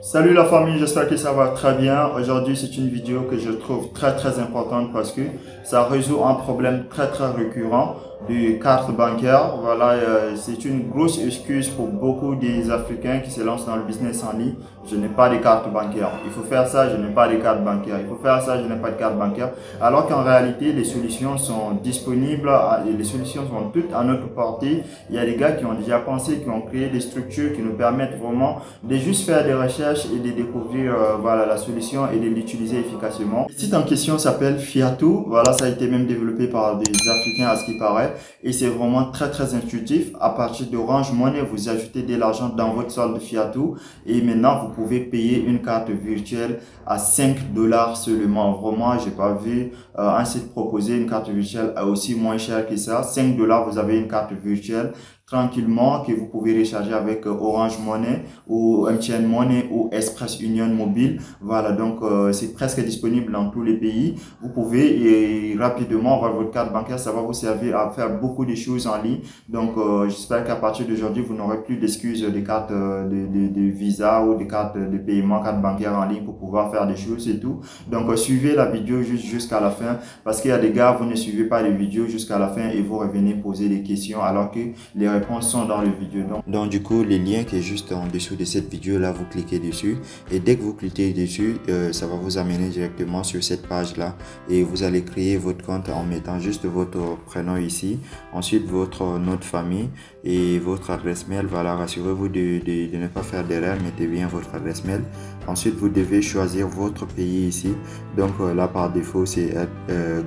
Salut la famille, j'espère que ça va très bien. Aujourd'hui, c'est une vidéo que je trouve très importante parce que ça résout un problème très récurrent de carte bancaire. Voilà, c'est une grosse excuse pour beaucoup des Africains qui se lancent dans le business en ligne. Je n'ai pas de carte bancaire. Il faut faire ça, je n'ai pas de carte bancaire. Il faut faire ça, je n'ai pas de carte bancaire. Alors qu'en réalité, les solutions sont disponibles et les solutions sont toutes à notre portée. Il y a des gars qui ont déjà pensé, qui ont créé des structures qui nous permettent vraiment de juste faire des recherches et de découvrir voilà, la solution et de l'utiliser efficacement. Le site en question s'appelle Fiato. Voilà, ça a été même développé par des Africains à ce qui paraît. Et c'est vraiment très intuitif. À partir d'Orange Money, vous ajoutez de l'argent dans votre solde Fiato et maintenant vous pouvez payer une carte virtuelle à 5 dollars seulement. Vraiment, j'ai pas vu un site proposer une carte virtuelle à aussi moins cher que ça. 5 dollars, vous avez une carte virtuelle tranquillement que vous pouvez recharger avec Orange Money ou MTN Money ou Express Union Mobile. Voilà, donc c'est presque disponible dans tous les pays. Vous pouvez rapidement avoir votre carte bancaire, ça va vous servir à faire beaucoup de choses en ligne. Donc j'espère qu'à partir d'aujourd'hui, vous n'aurez plus d'excuses des cartes de Visa ou des cartes de paiement, cartes bancaires en ligne pour pouvoir faire des choses et tout. Donc suivez la vidéo jusqu'à la fin parce qu'il y a des gars, vous ne suivez pas les vidéos jusqu'à la fin et vous revenez poser des questions alors que les réponses sont dans le vidéo. Donc du coup, les liens qui est juste en dessous de cette vidéo là, vous cliquez dessus et dès que vous cliquez dessus, ça va vous amener directement sur cette page là et vous allez créer votre compte en mettant juste votre prénom ici, ensuite votre nom de famille et votre adresse mail. Voilà, rassurez-vous de ne pas faire d'erreur, mettez bien votre adresse mail. Ensuite, vous devez choisir votre pays ici. Donc là, par défaut, c'est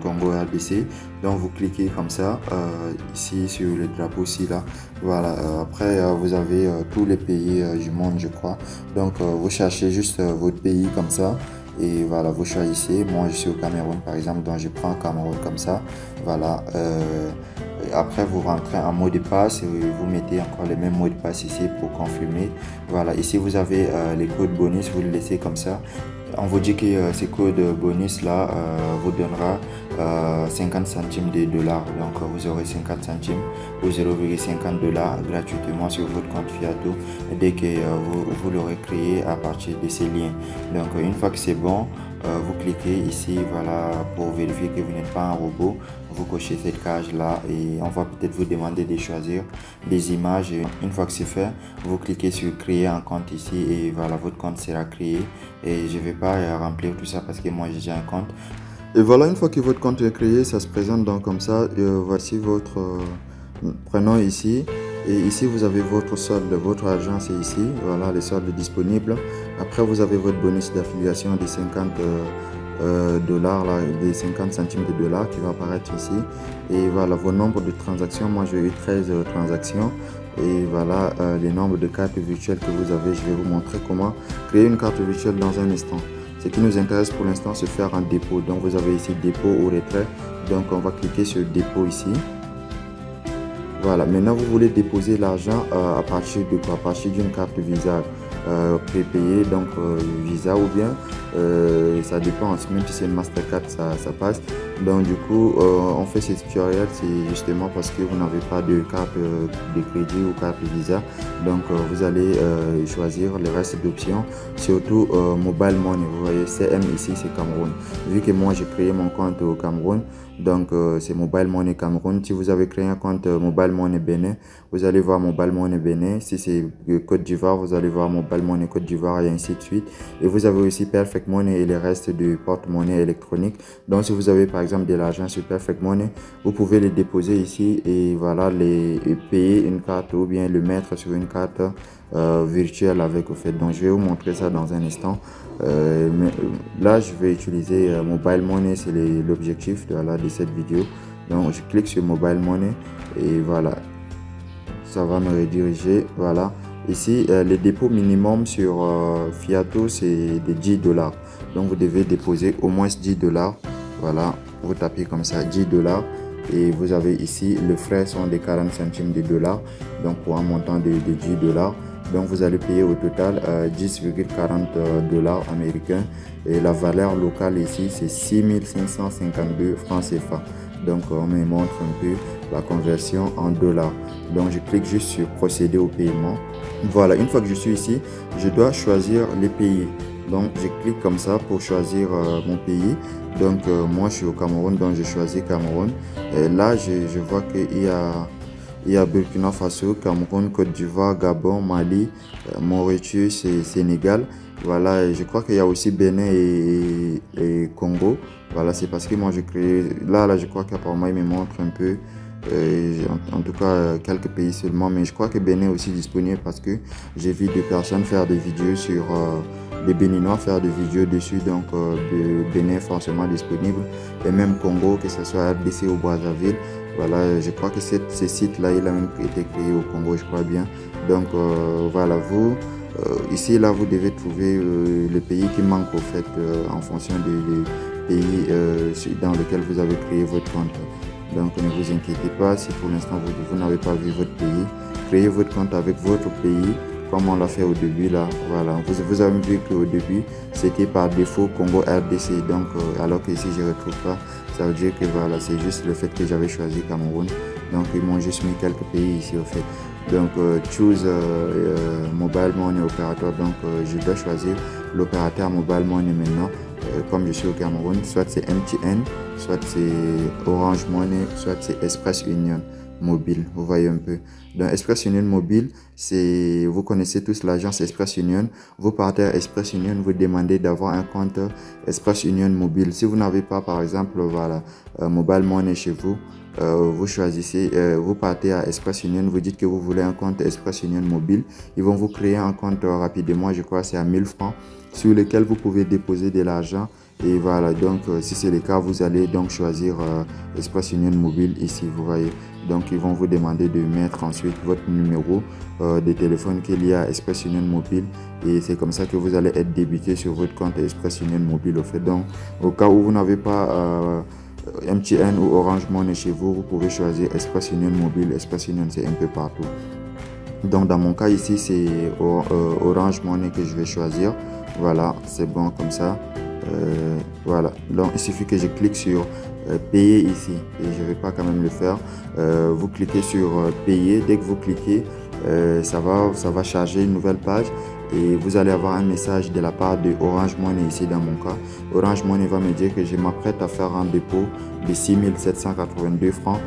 Congo RDC. Donc vous cliquez comme ça ici sur le drapeau ici là. Voilà, après vous avez tous les pays du monde, je crois. Donc vous cherchez juste votre pays comme ça. Et voilà, vous choisissez. Moi, je suis au Cameroun, par exemple, donc je prends Cameroun comme ça. Voilà. Après, vous rentrez un mot de passe et vous mettez encore les mêmes mots de passe ici pour confirmer. Voilà, ici, vous avez les codes bonus, vous le laissez comme ça. On vous dit que ces codes bonus là vous donnera 50 centimes de dollars. Donc vous aurez 50 centimes ou 0,50 dollars gratuitement sur votre compte Fiato dès que vous l'aurez créé à partir de ces liens. Donc une fois que c'est bon, vous cliquez ici, voilà, pour vérifier que vous n'êtes pas un robot. Vous cochez cette cage là et on va peut-être vous demander de choisir des images. Et une fois que c'est fait, vous cliquez sur créer un compte ici et voilà, votre compte sera créé. Et je ne vais pas remplir tout ça parce que moi j'ai déjà un compte. Et voilà, une fois que votre compte est créé, ça se présente donc comme ça. Voici votre prénom ici. Et ici, vous avez votre solde, votre argent, c'est ici. Voilà, les soldes disponibles. Après, vous avez votre bonus d'affiliation de 50 dollars, là, des 50 centimes de dollars qui va apparaître ici. Et voilà, vos nombres de transactions. Moi, j'ai eu 13 transactions. Et voilà, les nombres de cartes virtuelles que vous avez. Je vais vous montrer comment créer une carte virtuelle dans un instant. Ce qui nous intéresse pour l'instant, c'est faire un dépôt. Donc, vous avez ici dépôt ou retrait. Donc, on va cliquer sur dépôt ici. Voilà, maintenant vous voulez déposer l'argent à partir de quoi? À partir d'une carte Visa prépayée, donc Visa ou bien ça dépend, même si c'est une Mastercard ça passe. Donc du coup on fait ce tutoriel, c'est justement parce que vous n'avez pas de carte de crédit ou carte Visa. Donc vous allez choisir le reste d'options, surtout Mobile Money. Vous voyez CM ici, c'est Cameroun. Vu que moi j'ai créé mon compte au Cameroun, donc c'est Mobile Money Cameroun. Si vous avez créé un compte Mobile Money Bénin, vous allez voir Mobile Money Bénin. Si c'est Côte d'Ivoire, vous allez voir Mobile Money Côte d'Ivoire et ainsi de suite. Et vous avez aussi Perfect Money et les restes du porte-monnaie électronique. Donc si vous avez par exemple de l'argent sur Perfect Money, vous pouvez les déposer ici et voilà, les payer une carte ou bien le mettre sur une carte virtuelle avec au fait. Donc je vais vous montrer ça dans un instant. Là je vais utiliser Mobile Money, c'est l'objectif de cette vidéo. Donc je clique sur Mobile Money et voilà, ça va me rediriger. Voilà, ici les dépôts minimum sur Fiato c'est de 10 dollars. Donc vous devez déposer au moins 10 dollars. Voilà, vous tapez comme ça 10 dollars et vous avez ici le frais sont de 40 centimes de dollars, donc pour un montant de 10 dollars. Donc vous allez payer au total 10,40 dollars américains et la valeur locale ici c'est 6552 francs CFA. Donc on me montre un peu la conversion en dollars. Donc je clique juste sur procéder au paiement. Voilà, une fois que je suis ici, je dois choisir les pays. Donc je clique comme ça pour choisir mon pays. Donc moi je suis au Cameroun, donc je choisis Cameroun. Et là je vois qu'il y a Burkina Faso, Cameroun, Côte d'Ivoire, Gabon, Mali, Mauritius et Sénégal. Voilà, et je crois qu'il y a aussi Bénin et Congo. Voilà, c'est parce que moi je crée. Là, je crois qu'apparemment il me montre un peu. En tout cas, quelques pays seulement. Mais je crois que Bénin est aussi disponible parce que j'ai vu des personnes faire des vidéos sur les Béninois faire des vidéos dessus. Donc, Bénin est forcément disponible. Et même Congo, que ce soit RDC ou Brazzaville. Voilà, je crois que ce site-là, il a même été créé au Congo, je crois bien. Donc, voilà, vous. Ici, là, vous devez trouver les pays qui manquent au fait en fonction des pays dans lesquels vous avez créé votre compte. Donc, ne vous inquiétez pas si pour l'instant vous n'avez pas vu votre pays. Créez votre compte avec votre pays comme on l'a fait au début là. Voilà, vous avez vu qu'au début c'était par défaut Congo RDC. Donc, alors que ici je ne retrouve pas, ça veut dire que voilà, c'est juste le fait que j'avais choisi Cameroun. Donc, ils m'ont juste mis quelques pays ici au fait. Donc, choose mobile money opérateur. Donc, je dois choisir l'opérateur mobile money maintenant. Comme je suis au Cameroun, soit c'est MTN, soit c'est Orange Money, soit c'est Express Union Mobile. Vous voyez un peu. Donc, Express Union Mobile, c'est, vous connaissez tous l'agence Express Union. Vous partez à Express Union, vous demandez d'avoir un compte Express Union Mobile. Si vous n'avez pas, par exemple, voilà, Mobile Money chez vous, vous choisissez, vous partez à Express Union, vous dites que vous voulez un compte Express Union Mobile. Ils vont vous créer un compte rapidement, je crois c'est à 1000 francs, sur lequel vous pouvez déposer de l'argent. Et voilà, donc si c'est le cas, vous allez donc choisir Express Union Mobile ici, vous voyez. Donc ils vont vous demander de mettre ensuite votre numéro de téléphone qu'il y a à Express Union Mobile. Et c'est comme ça que vous allez être débité sur votre compte Express Union Mobile au fait. Donc au cas où vous n'avez pas MTN ou Orange Money chez vous, vous pouvez choisir Express Union Mobile. Express Union, c'est un peu partout. Donc dans mon cas ici, c'est Orange Money que je vais choisir. Voilà, c'est bon comme ça. Voilà, donc il suffit que je clique sur payer ici et je ne vais pas quand même le faire. Vous cliquez sur payer. Dès que vous cliquez, ça va charger une nouvelle page et vous allez avoir un message de la part de Orange Money ici dans mon cas. Orange Money va me dire que je m'apprête à faire un dépôt de 6782 francs.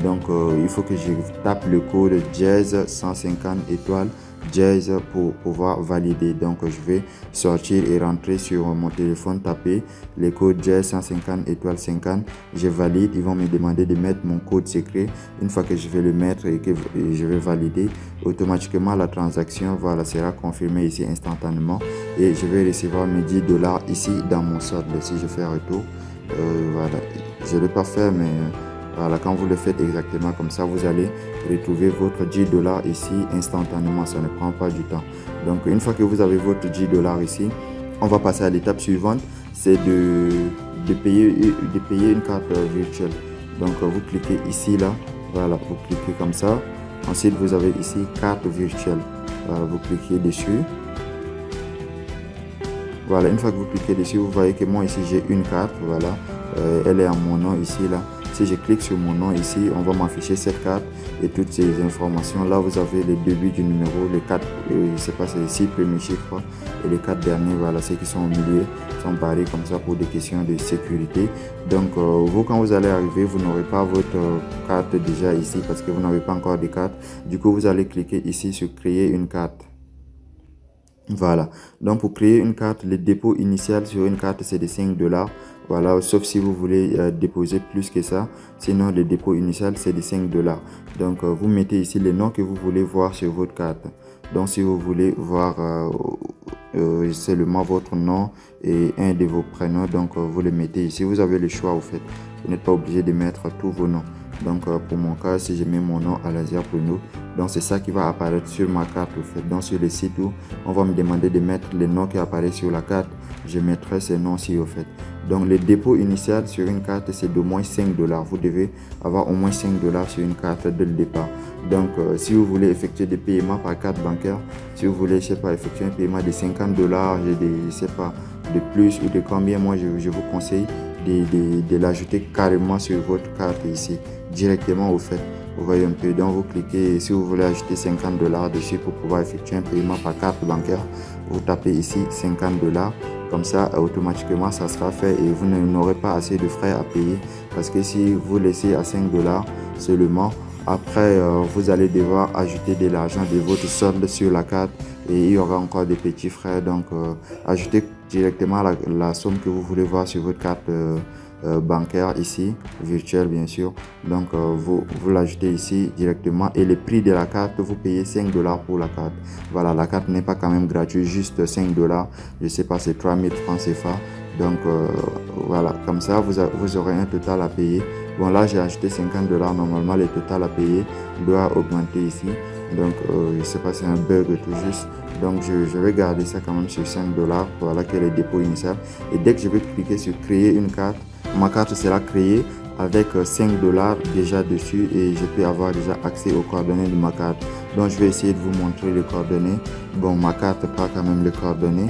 Donc il faut que je tape le code Jazz 150 étoiles Jazz pour pouvoir valider. Donc je vais sortir et rentrer sur mon téléphone, taper le code Jazz 150 étoiles 50, je valide. Ils vont me demander de mettre mon code secret. Une fois que je vais le mettre et que je vais valider, automatiquement la transaction voilà, sera confirmée ici instantanément et je vais recevoir mes 10 dollars ici dans mon solde. Si je fais un retour, voilà, je ne l'ai pas fait, mais voilà, quand vous le faites exactement comme ça, vous allez retrouver votre 10 dollars ici instantanément. Ça ne prend pas du temps. Donc, une fois que vous avez votre 10 dollars ici, on va passer à l'étape suivante. C'est de payer une carte virtuelle. Donc, vous cliquez ici, là. Voilà, vous cliquez comme ça. Ensuite, vous avez ici carte virtuelle. Voilà, vous cliquez dessus. Voilà, une fois que vous cliquez dessus, vous voyez que moi ici, j'ai une carte. Voilà, elle est en mon nom ici, là. Si je clique sur mon nom ici, on va m'afficher cette carte et toutes ces informations. Là, vous avez le début du numéro, les 4, je sais pas, c'est les 6 premiers chiffres et les 4 derniers, voilà, ceux qui sont au milieu sont barrés comme ça pour des questions de sécurité. Donc, vous, quand vous allez arriver, vous n'aurez pas votre carte déjà ici parce que vous n'avez pas encore de carte. Du coup, vous allez cliquer ici sur créer une carte. Voilà, donc pour créer une carte, le dépôt initial sur une carte c'est de 5 dollars. Voilà, sauf si vous voulez déposer plus que ça. Sinon, le dépôt initial c'est de 5 dollars. Donc, vous mettez ici les noms que vous voulez voir sur votre carte. Donc, si vous voulez voir seulement votre nom et un de vos prénoms, donc vous le mettez ici. Vous avez le choix au fait. Vous n'êtes pas obligé de mettre tous vos noms. Donc pour mon cas, si je mets mon nom Al-Azhar Pruno, donc c'est ça qui va apparaître sur ma carte au fait. Donc sur le site où on va me demander de mettre les noms qui apparaissent sur la carte, je mettrai ces noms-ci au fait. Donc le dépôt initial sur une carte c'est d'au moins 5 dollars. Vous devez avoir au moins 5 dollars sur une carte dès le départ. Donc si vous voulez effectuer des paiements par carte bancaire, si vous voulez, je sais pas, effectuer un paiement de 50 dollars, je sais pas, de plus ou de combien, moi je vous conseille de l'ajouter carrément sur votre carte ici, directement au fait. Vous voyez un peu, donc vous cliquez, si vous voulez ajouter 50 $ dessus pour pouvoir effectuer un paiement par carte bancaire, vous tapez ici 50 $, comme ça automatiquement ça sera fait et vous n'aurez pas assez de frais à payer, parce que si vous laissez à 5 $ seulement, après vous allez devoir ajouter de l'argent de votre solde sur la carte et il y aura encore des petits frais. Donc ajoutez directement la somme que vous voulez voir sur votre carte bancaire ici, virtuelle bien sûr. Donc vous l'ajoutez ici directement et le prix de la carte, vous payez 5 $ pour la carte. Voilà, la carte n'est pas quand même gratuite, juste 5 $, je sais pas, c'est 3000 francs CFA. Donc voilà, comme ça vous aurez un total à payer. Bon, là j'ai acheté 50 $, normalement le total à payer doit augmenter ici. Donc je sais pas, c'est un bug tout juste. Donc je vais garder ça quand même sur 5 $. Voilà que le dépôt initial. Et dès que je vais cliquer sur créer une carte, ma carte sera créée avec 5 $ déjà dessus et je peux avoir déjà accès aux coordonnées de ma carte. Donc je vais essayer de vous montrer les coordonnées. Bon, ma carte prend quand même les coordonnées.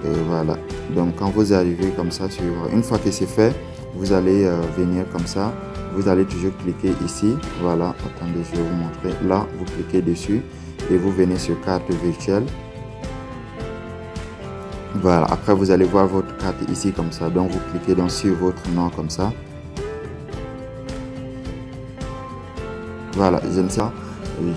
Et voilà, donc quand vous arrivez comme ça sur, une fois que c'est fait, vous allez venir comme ça, vous allez toujours cliquer ici. Voilà, attendez, je vais vous montrer. Là vous cliquez dessus et vous venez sur carte virtuelle. Voilà, après vous allez voir votre carte ici comme ça, donc vous cliquez donc sur votre nom comme ça. Voilà, j'aime ça.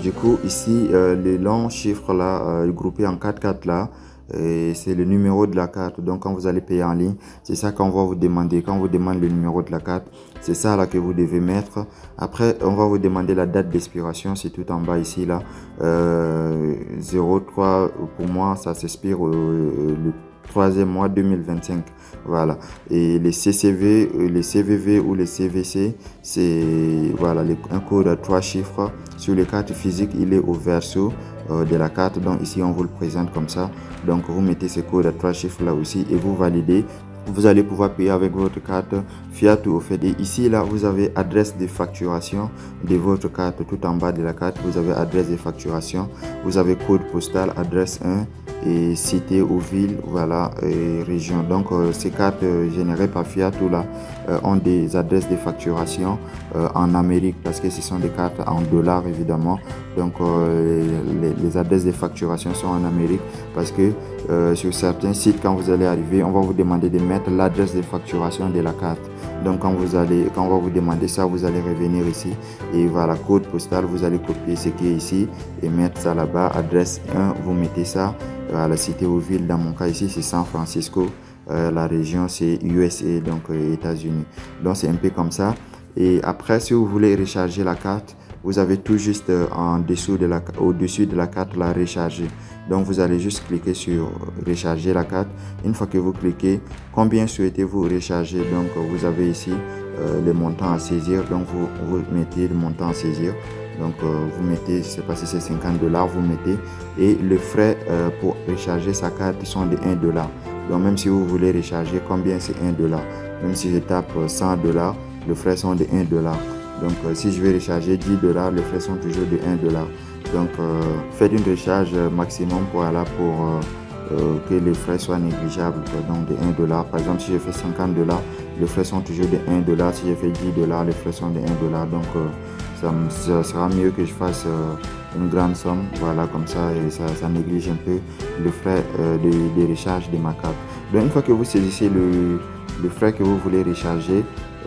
Du coup ici les longs chiffres là groupés en 4 là, c'est le numéro de la carte. Donc quand vous allez payer en ligne, c'est ça qu'on va vous demander. Quand on vous demande le numéro de la carte, c'est ça là que vous devez mettre. Après on va vous demander la date d'expiration, c'est tout en bas ici là, 03 pour moi ça s'expire le 3e mois 2025. Voilà, et les CCV, les CVV ou les CVC, c'est voilà un code à 3 chiffres. Sur les cartes physiques, il est au verso de la carte, donc ici on vous le présente comme ça. Donc vous mettez ce code à 3 chiffres là aussi et vous validez. Vous allez pouvoir payer avec votre carte fiat ou au fait. Et ici là vous avez adresse de facturation de votre carte. Tout en bas de la carte vous avez adresse de facturation, vous avez code postal, adresse 1 et cité ou ville, voilà, et région. Donc ces cartes générées par fiat ou là ont des adresses de facturation en Amérique, parce que ce sont des cartes en dollars évidemment. Donc les adresses de facturation sont en Amérique, parce que sur certains sites, quand vous allez arriver, on va vous demander de mettre l'adresse de facturation de la carte. Donc quand on va vous demander ça, vous allez revenir ici et voilà, code postal, vous allez copier ce qui est ici et mettre ça là-bas. Adresse 1, vous mettez ça à la cité ou ville. Dans mon cas ici c'est San Francisco, la région c'est USA, donc États-Unis. Donc c'est un peu comme ça. Et après, si vous voulez recharger la carte, vous avez tout juste au-dessus de la carte la recharger. Donc vous allez juste cliquer sur recharger la carte. Une fois que vous cliquez, combien souhaitez-vous recharger? Donc vous avez ici les montants à saisir. Donc vous mettez le montant à saisir. Donc vous mettez, je sais pas si c'est 50 $, vous mettez, et les frais pour recharger sa carte sont de 1 $. Donc même si vous voulez recharger, combien c'est 1 $? Même si je tape 100 $, les frais sont de 1 $. Donc si je vais recharger 10 $, les frais sont toujours de 1 $. Donc faites une recharge maximum pour que les frais soient négligeables, donc de 1 $. Par exemple, si je fais 50 $, les frais sont toujours de 1 $. Si je fais 10 $, les frais sont de 1 $. Donc ça sera mieux que je fasse une grande somme, voilà, comme ça, et ça néglige un peu le frais de recharge de ma carte. Donc une fois que vous saisissez le frais que vous voulez recharger,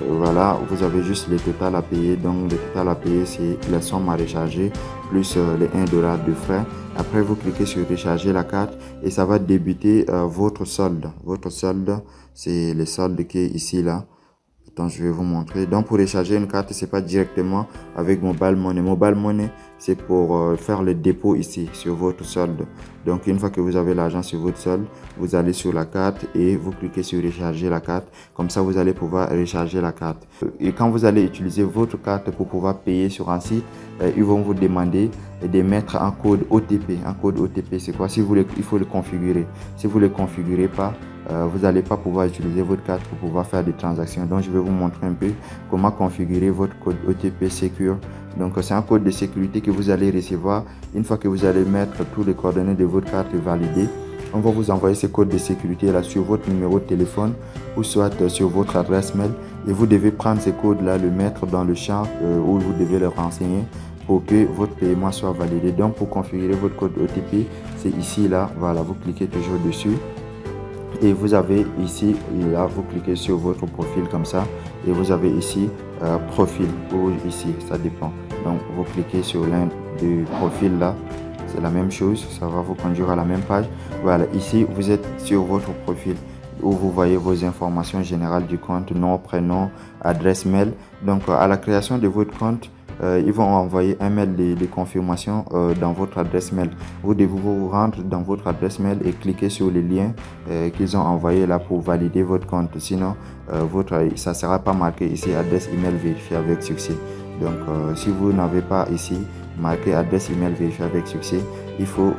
voilà, vous avez juste le total à payer. Donc le total à payer, c'est la somme à recharger plus les 1 $ de frais. Après vous cliquez sur recharger la carte et ça va débuter votre solde. Votre solde, c'est le solde qui est ici là. Attends, je vais vous montrer. Donc pour recharger une carte, c'est pas directement avec Mobile Money. Mobile Money, c'est pour faire le dépôt ici sur votre solde. Donc une fois que vous avez l'argent sur votre solde, vous allez sur la carte et vous cliquez sur recharger la carte. Comme ça vous allez pouvoir recharger la carte. Et quand vous allez utiliser votre carte pour pouvoir payer sur un site, ils vont vous demander de mettre un code OTP. Un code OTP, c'est quoi? Si vous voulez, il faut le configurer. Si vous ne le configurez pas, vous n'allez pas pouvoir utiliser votre carte pour pouvoir faire des transactions. Donc je vais vous montrer un peu comment configurer votre code OTP Secure. Donc c'est un code de sécurité que vous allez recevoir une fois que vous allez mettre tous les coordonnées de votre carte validées. on va vous envoyer ce code de sécurité là sur votre numéro de téléphone ou soit sur votre adresse mail, et vous devez prendre ce code là, le mettre dans le champ où vous devez le renseigner pour que votre paiement soit validé. Donc pour configurer votre code OTP, c'est ici là, voilà, vous cliquez toujours dessus et vous avez ici, et là vous cliquez sur votre profil comme ça, et vous avez ici profil ou ici, ça dépend. Donc vous cliquez sur l'un des profils là, c'est la même chose, ça va vous conduire à la même page. Voilà, ici vous êtes sur votre profil où vous voyez vos informations générales du compte, nom, prénom, adresse mail. Donc à la création de votre compte, ils vont envoyer un mail de confirmation dans votre adresse mail. Vous devez vous rendre dans votre adresse mail et cliquer sur les liens qu'ils ont envoyés là pour valider votre compte. Sinon, ça ne sera pas marqué ici adresse email vérifiée avec succès. Donc, si vous n'avez pas ici marqué adresse email vérifiée avec succès, il faut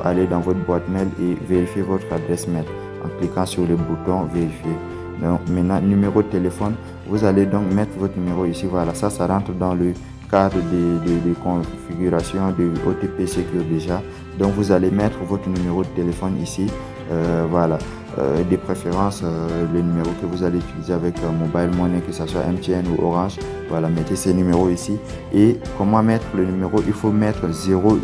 aller dans votre boîte mail et vérifier votre adresse mail en cliquant sur le bouton vérifier. Donc, maintenant, numéro de téléphone, vous allez donc mettre votre numéro ici. Voilà, ça rentre dans le cadre de configuration de OTP Secure déjà. Donc vous allez mettre votre numéro de téléphone ici, voilà, de préférence le numéro que vous allez utiliser avec Mobile Money, que ce soit MTN ou Orange. Voilà, mettez ces numéros ici. Et comment mettre le numéro? Il faut mettre 00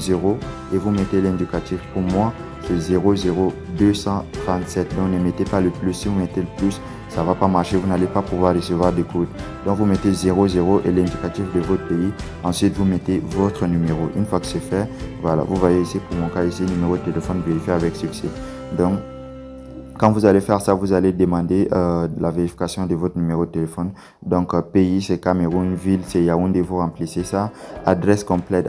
et vous mettez l'indicatif. Pour moi c'est 00237, donc ne mettez pas le plus. Si vous mettez le plus, ça va pas marcher, vous n'allez pas pouvoir recevoir des codes. Donc vous mettez 00 et l'indicatif de votre pays. Ensuite vous mettez votre numéro. Une fois que c'est fait, voilà, vous voyez ici pour mon cas ici, numéro de téléphone vérifié avec succès. Donc quand vous allez faire ça, vous allez demander la vérification de votre numéro de téléphone. Donc pays c'est Cameroun, ville c'est Yaoundé, vous remplissez ça. Adresse complète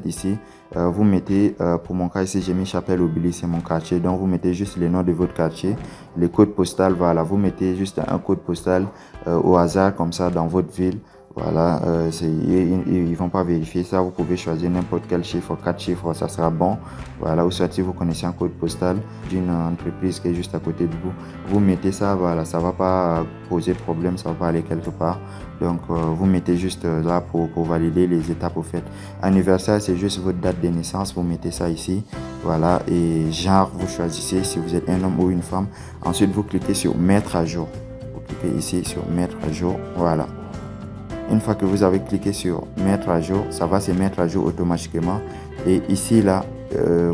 ici, vous mettez, pour mon cas ici j'ai mis Chapelle-Obéli, c'est mon quartier, donc vous mettez juste le nom de votre quartier, le code postal, voilà, vous mettez juste un code postal au hasard comme ça dans votre ville. Voilà, ils ne vont pas vérifier ça, vous pouvez choisir n'importe quel chiffre, 4 chiffres, ça sera bon. Voilà, ou soit si vous connaissez un code postal d'une entreprise qui est juste à côté de vous, vous mettez ça, voilà, ça ne va pas poser de problème, ça va pas aller quelque part. Donc vous mettez juste là pour valider les étapes au fait. Anniversaire, c'est juste votre date de naissance, vous mettez ça ici. Voilà, et genre, vous choisissez si vous êtes un homme ou une femme. Ensuite, vous cliquez sur mettre à jour. Vous cliquez ici sur mettre à jour, voilà. Une fois que vous avez cliqué sur mettre à jour, ça va se mettre à jour automatiquement. Et ici là,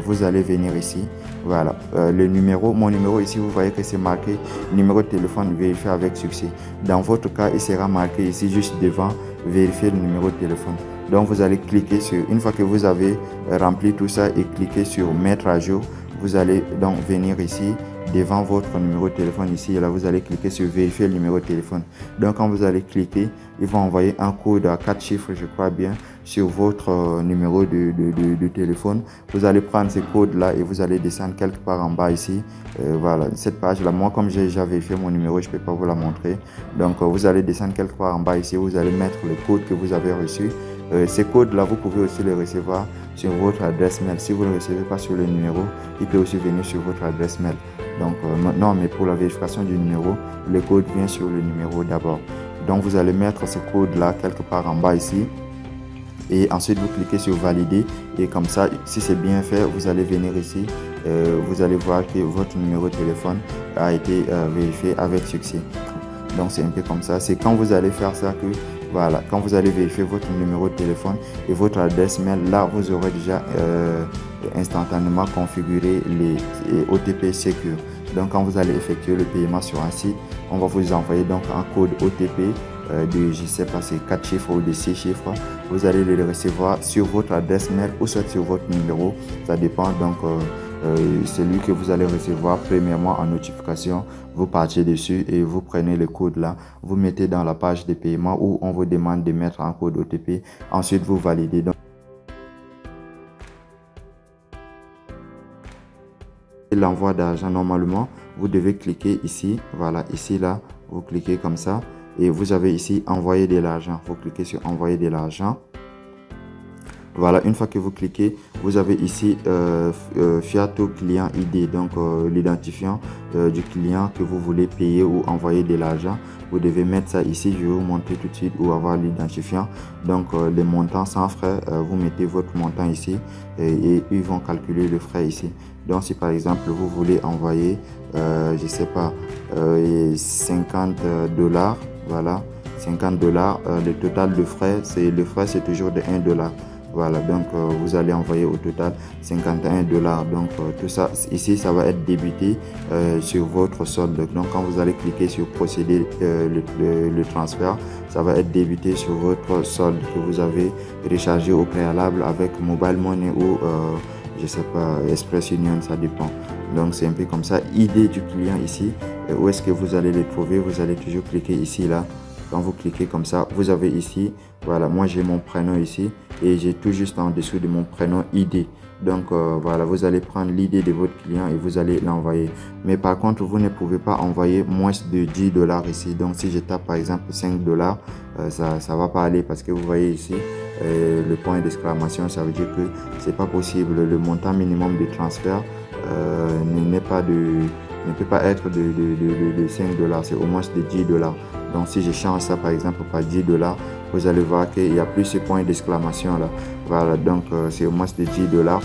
vous allez venir ici. Voilà, le numéro, mon numéro ici, vous voyez que c'est marqué numéro de téléphone vérifié avec succès. Dans votre cas, il sera marqué ici juste devant vérifier le numéro de téléphone. Donc vous allez cliquer sur, une fois que vous avez rempli tout ça et cliqué sur mettre à jour, vous allez donc venir ici devant votre numéro de téléphone ici, et là vous allez cliquer sur vérifier le numéro de téléphone. Donc quand vous allez cliquer, ils vont envoyer un code à 4 chiffres, je crois bien, sur votre numéro de téléphone. Vous allez prendre ce code là et vous allez descendre quelque part en bas ici. Voilà, cette page là, moi comme j'ai déjà vérifié mon numéro, je peux pas vous la montrer. Donc vous allez descendre quelque part en bas ici, vous allez mettre le code que vous avez reçu. Ces codes là, vous pouvez aussi les recevoir sur votre adresse mail. Si vous ne le recevez pas sur le numéro, il peut aussi venir sur votre adresse mail. Donc maintenant, mais pour la vérification du numéro, le code vient sur le numéro d'abord. Donc vous allez mettre ce code là quelque part en bas ici. Et ensuite vous cliquez sur valider. Et comme ça, si c'est bien fait, vous allez venir ici. Vous allez voir que votre numéro de téléphone a été vérifié avec succès. Donc c'est un peu comme ça. C'est quand vous allez faire ça que, voilà, quand vous allez vérifier votre numéro de téléphone et votre adresse mail, là vous aurez déjà instantanément configuré les OTP Secure. Donc quand vous allez effectuer le paiement sur un site, on va vous envoyer donc un code OTP de, je sais pas, c'est 4 chiffres ou de 6 chiffres. Vous allez le recevoir sur votre adresse mail ou soit sur votre numéro, ça dépend. Donc celui que vous allez recevoir premièrement en notification, vous partez dessus et vous prenez le code là, vous mettez dans la page de paiement où on vous demande de mettre un code OTP. Ensuite vous validez. Donc l'envoi d'argent, normalement vous devez cliquer ici, voilà, ici là, vous cliquez comme ça et vous avez ici envoyer de l'argent. Vous cliquez sur envoyer de l'argent. Voilà, une fois que vous cliquez, vous avez ici Fiato Client ID, donc l'identifiant du client que vous voulez payer ou envoyer de l'argent. Vous devez mettre ça ici, je vais vous montrer tout de suite où avoir l'identifiant. Donc les montants sans frais, vous mettez votre montant ici et ils vont calculer le frais ici. Donc si par exemple vous voulez envoyer, je sais pas, 50 $, voilà, 50 $, le total de frais, c'est toujours de 1 $. Voilà, donc vous allez envoyer au total 51 $. Donc tout ça ici, ça va être débité sur votre solde. Donc quand vous allez cliquer sur procéder le transfert, ça va être débité sur votre solde que vous avez rechargé au préalable avec Mobile Money ou je sais pas, Express Union, ça dépend. Donc c'est un peu comme ça. ID du client ici, où est-ce que vous allez le trouver? Vous allez toujours cliquer ici là. Quand vous cliquez comme ça, vous avez ici, voilà, moi j'ai mon prénom ici et j'ai tout juste en dessous de mon prénom ID. Donc voilà, vous allez prendre l'ID de votre client et vous allez l'envoyer. Mais par contre, vous ne pouvez pas envoyer moins de 10 $ ici. Donc si je tape par exemple 5 $, ça va pas aller parce que vous voyez ici le point d'exclamation, ça veut dire que c'est pas possible. Le montant minimum de transfert ne peut pas être de 5 $, c'est au moins de 10 $. Donc si je change ça par exemple par 10 $, vous allez voir qu'il n'y a plus ce point d'exclamation là. Voilà, donc c'est au moins de 10 $.